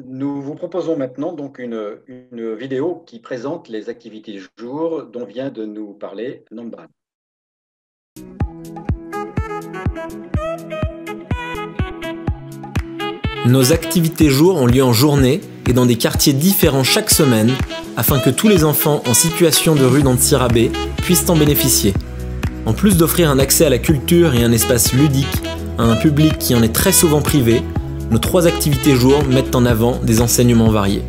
Nous vous proposons maintenant donc une vidéo qui présente les activités du jour dont vient de nous parler Nombran. Nos activités jour ont lieu en journée et dans des quartiers différents chaque semaine afin que tous les enfants en situation de rue d'Antsirabe puissent en bénéficier. En plus d'offrir un accès à la culture et un espace ludique à un public qui en est très souvent privé, nos 3 activités jour mettent en avant des enseignements variés.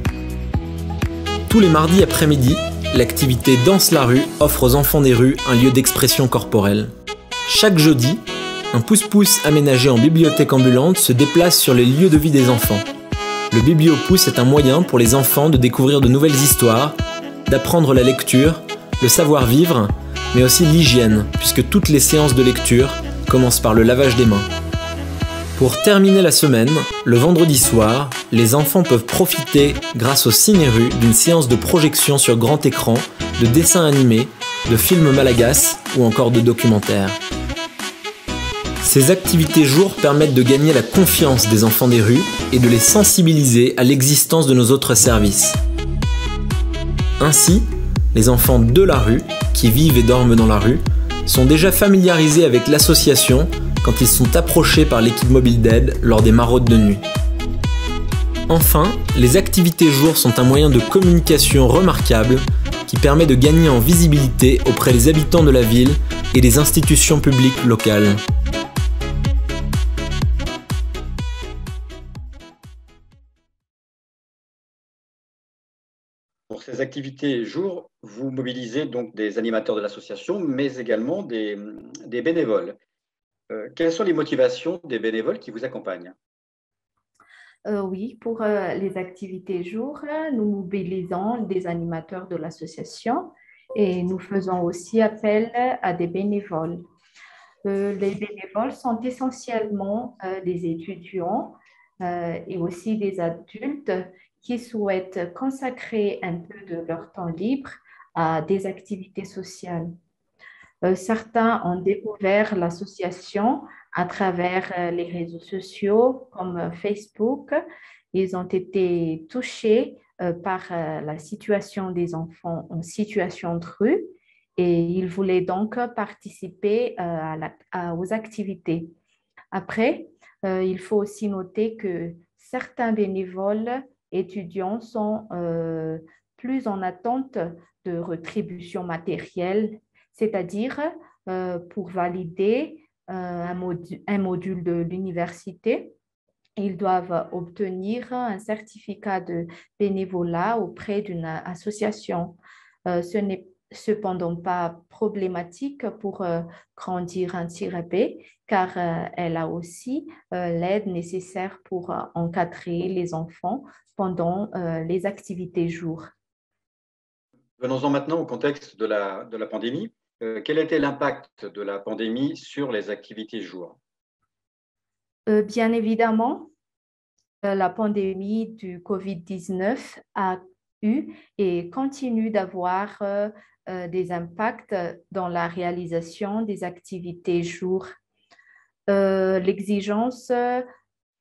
Tous les mardis après-midi, l'activité Danse la rue offre aux enfants des rues un lieu d'expression corporelle. Chaque jeudi, un pousse-pousse aménagé en bibliothèque ambulante se déplace sur les lieux de vie des enfants. Le bibliopousse est un moyen pour les enfants de découvrir de nouvelles histoires, d'apprendre la lecture, le savoir-vivre, mais aussi l'hygiène, puisque toutes les séances de lecture commencent par le lavage des mains. Pour terminer la semaine, le vendredi soir, les enfants peuvent profiter, grâce au Ciné-Rue, d'une séance de projection sur grand écran, de dessins animés, de films malagasy ou encore de documentaires. Ces activités jour permettent de gagner la confiance des enfants des rues et de les sensibiliser à l'existence de nos autres services. Ainsi, les enfants de la rue, qui vivent et dorment dans la rue, sont déjà familiarisés avec l'association quand ils sont approchés par l'équipe mobile d'aide lors des maraudes de nuit. Enfin, les activités jour sont un moyen de communication remarquable qui permet de gagner en visibilité auprès des habitants de la ville et des institutions publiques locales. Pour ces activités jour, vous mobilisez donc des animateurs de l'association, mais également des bénévoles. Quelles sont les motivations des bénévoles qui vous accompagnent? Oui, pour les activités jour, nous mobilisons des animateurs de l'association et nous faisons aussi appel à des bénévoles. Les bénévoles sont essentiellement des étudiants et aussi des adultes qui souhaitent consacrer un peu de leur temps libre à des activités sociales. Certains ont découvert l'association à travers les réseaux sociaux comme Facebook. Ils ont été touchés par la situation des enfants en situation de rue et ils voulaient donc participer aux activités. Après, il faut aussi noter que certains bénévoles étudiants sont plus en attente de rétribution matérielle, c'est-à-dire pour valider un module de l'université, ils doivent obtenir un certificat de bénévolat auprès d'une association. Ce n'est cependant pas problématique pour grandir Antsirabe, car elle a aussi l'aide nécessaire pour encadrer les enfants pendant les activités jour. Venons-en maintenant au contexte de la pandémie. Quel était l'impact de la pandémie sur les activités jour? Bien évidemment, la pandémie du COVID-19 a eu et continue d'avoir des impacts dans la réalisation des activités jour. L'exigence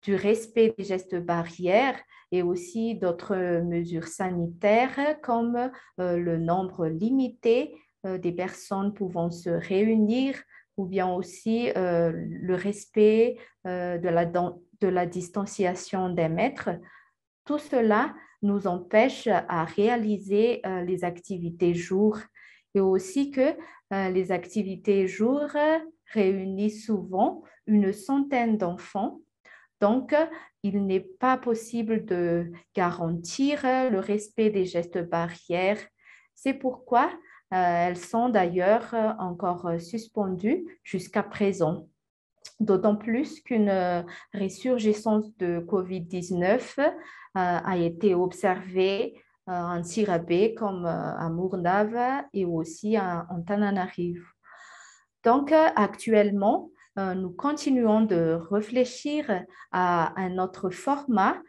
du respect des gestes barrières et aussi d'autres mesures sanitaires comme le nombre limité des personnes pouvant se réunir ou bien aussi le respect de la distanciation des mètres. Tout cela nous empêche à réaliser les activités jour et aussi que les activités jour réunissent souvent une centaine d'enfants. Donc, il n'est pas possible de garantir le respect des gestes barrières. C'est pourquoi elles sont d'ailleurs encore suspendues jusqu'à présent. D'autant plus qu'une résurgence de COVID-19 a été observée en Antsirabe comme à Mournave et aussi en Antananarivo. Donc, actuellement, nous continuons de réfléchir à un autre format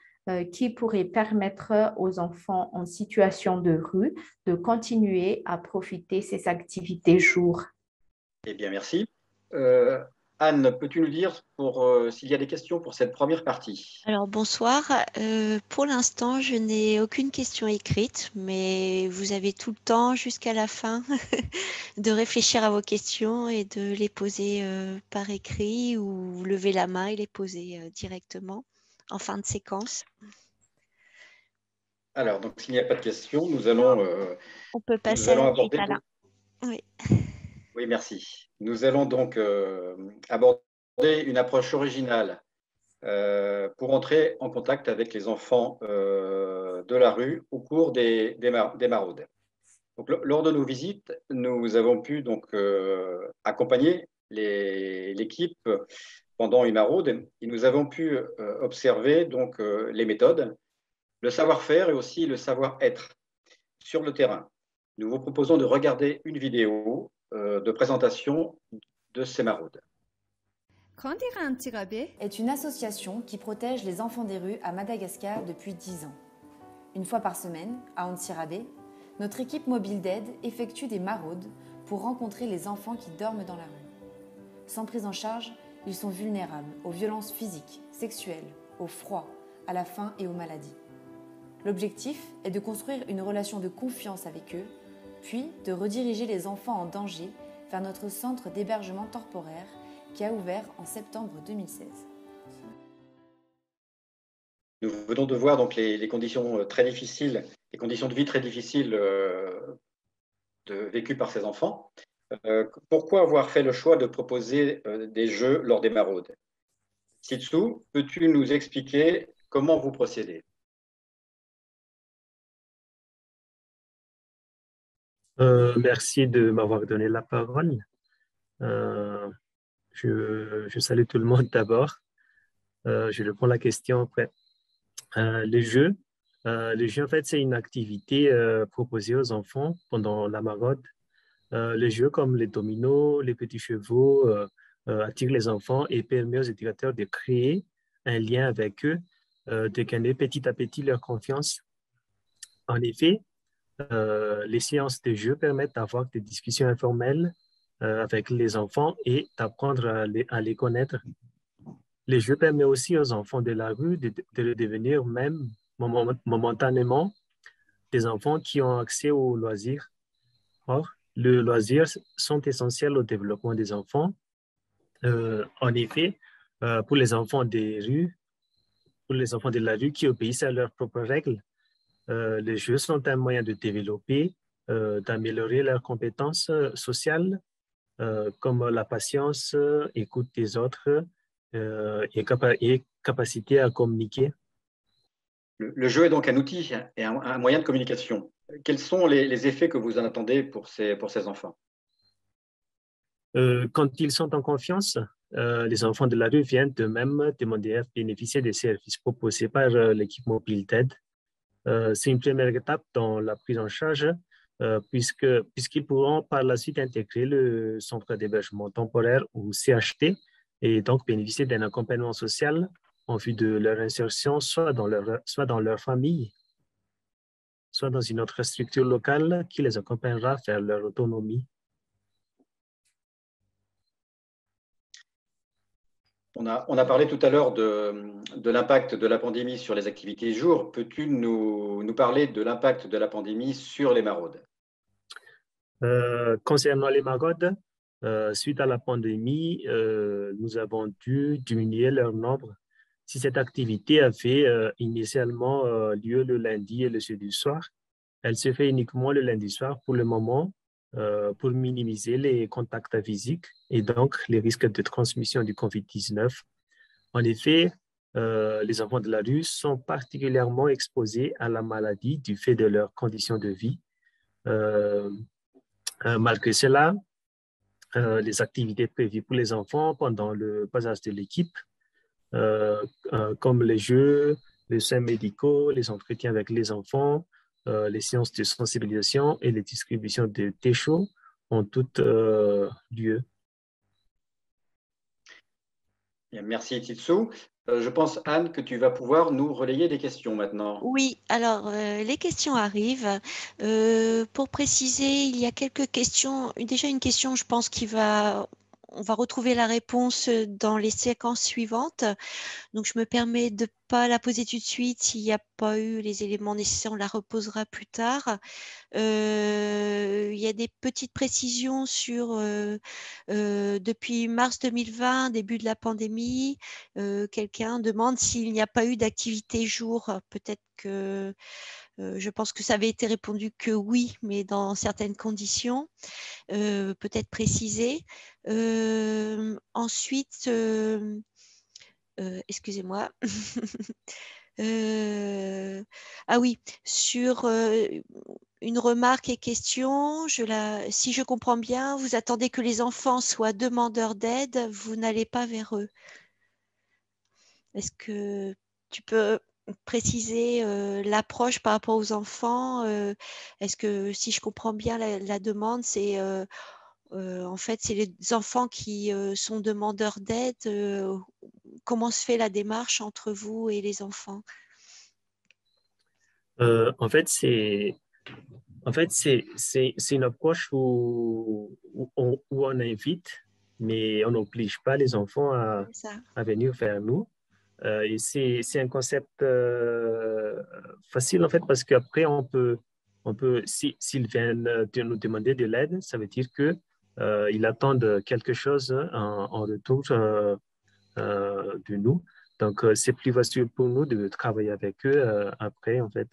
qui pourrait permettre aux enfants en situation de rue de continuer à profiter de ces activités jour. Eh bien, merci. Anne, peux-tu nous dire s'il y a des questions pour cette première partie? Alors bonsoir. Pour l'instant, je n'ai aucune question écrite, mais vous avez tout le temps jusqu'à la fin de réfléchir à vos questions et de les poser par écrit ou lever la main et les poser directement en fin de séquence. Alors, donc s'il n'y a pas de questions, nous allons, On peut passer nous allons à la suite, aborder. Alain. Oui. Oui, merci. Nous allons donc aborder une approche originale pour entrer en contact avec les enfants de la rue au cours des maraudes. Donc, lors de nos visites, nous avons pu donc accompagner l'équipe pendant une maraude et nous avons pu observer donc les méthodes, le savoir-faire et aussi le savoir-être sur le terrain. Nous vous proposons de regarder une vidéo de présentation de ces maraudes. Kandira Antirabe est une association qui protège les enfants des rues à Madagascar depuis 10 ans. Une fois par semaine, à Antirabe, notre équipe mobile d'aide effectue des maraudes pour rencontrer les enfants qui dorment dans la rue. Sans prise en charge, ils sont vulnérables aux violences physiques, sexuelles, au froid, à la faim et aux maladies. L'objectif est de construire une relation de confiance avec eux, puis de rediriger les enfants en danger vers notre centre d'hébergement temporaire qui a ouvert en septembre 2016. Nous venons de voir donc les conditions très difficiles, les conditions de vie très difficiles vécues par ces enfants. Pourquoi avoir fait le choix de proposer des jeux lors des maraudes? Sitsu, peux-tu nous expliquer comment vous procédez? Merci de m'avoir donné la parole. Je salue tout le monde d'abord. Je réponds à la question après. Les jeux, en fait, c'est une activité proposée aux enfants pendant la maraude. Les jeux comme les dominos, les petits chevaux attirent les enfants et permettent aux éducateurs de créer un lien avec eux, de gagner petit à petit leur confiance. En effet, les séances de jeu permettent d'avoir des discussions informelles avec les enfants et d'apprendre à les connaître. Les jeux permettent aussi aux enfants de la rue de devenir même momentanément des enfants qui ont accès aux loisirs. Or, les loisirs sont essentiels au développement des enfants. En effet, pour les enfants des rues, pour les enfants de la rue qui obéissent à leurs propres règles, les jeux sont un moyen de développer, d'améliorer leurs compétences sociales, comme la patience, écoute des autres et capacité à communiquer. Le jeu est donc un outil et un moyen de communication. Quels sont les effets que vous en attendez pour ces enfants? Quand ils sont en confiance, les enfants de la rue viennent d'eux-mêmes demander à bénéficier des services proposés par l'équipe mobile d'aide. C'est une première étape dans la prise en charge, puisqu'ils pourront par la suite intégrer le centre d'hébergement temporaire ou CHT et donc bénéficier d'un accompagnement social en vue de leur insertion, soit dans leur famille, soit dans une autre structure locale qui les accompagnera vers leur autonomie. On a parlé tout à l'heure de l'impact de la pandémie sur les activités jour. Peux-tu nous parler de l'impact de la pandémie sur les maraudes? Concernant les maraudes, suite à la pandémie, nous avons dû diminuer leur nombre. Si cette activité avait initialement lieu le lundi et le jeudi soir, elle se fait uniquement le lundi soir pour le moment, pour minimiser les contacts physiques et donc les risques de transmission du COVID-19. En effet, les enfants de la rue sont particulièrement exposés à la maladie du fait de leurs conditions de vie. Malgré cela, les activités prévues pour les enfants pendant le passage de l'équipe, comme les jeux, les soins médicaux, les entretiens avec les enfants, les séances de sensibilisation et les distributions de thé chaud ont toutes lieu. Merci Titsou. Je pense, Anne, que tu vas pouvoir nous relayer des questions maintenant. Oui, alors les questions arrivent. Pour préciser, il y a quelques questions. Déjà une question, je pense, qui va on va retrouver la réponse dans les séquences suivantes. Donc, je me permets de ne pas la poser tout de suite. S'il n'y a pas eu les éléments nécessaires, on la reposera plus tard. Il y a des petites précisions sur depuis mars 2020, début de la pandémie, quelqu'un demande s'il n'y a pas eu d'activité jour. Peut-être que je pense que ça avait été répondu que oui, mais dans certaines conditions, peut-être précisé. Ensuite, excusez-moi. Ah oui, sur une remarque et question, si je comprends bien, vous attendez que les enfants soient demandeurs d'aide, vous n'allez pas vers eux. Est-ce que tu peux préciser l'approche par rapport aux enfants? Est-ce que, si je comprends bien la demande, c'est en fait, c'est les enfants qui sont demandeurs d'aide. Comment se fait la démarche entre vous et les enfants? En fait, c'est une approche où on invite, mais on n'oblige pas les enfants C'est ça. à venir vers nous. Et c'est un concept facile, en fait, parce qu'après, s'ils viennent de nous demander de l'aide, ça veut dire que ils attendent quelque chose en retour de nous. Donc, c'est plus facile pour nous de travailler avec eux après, en fait.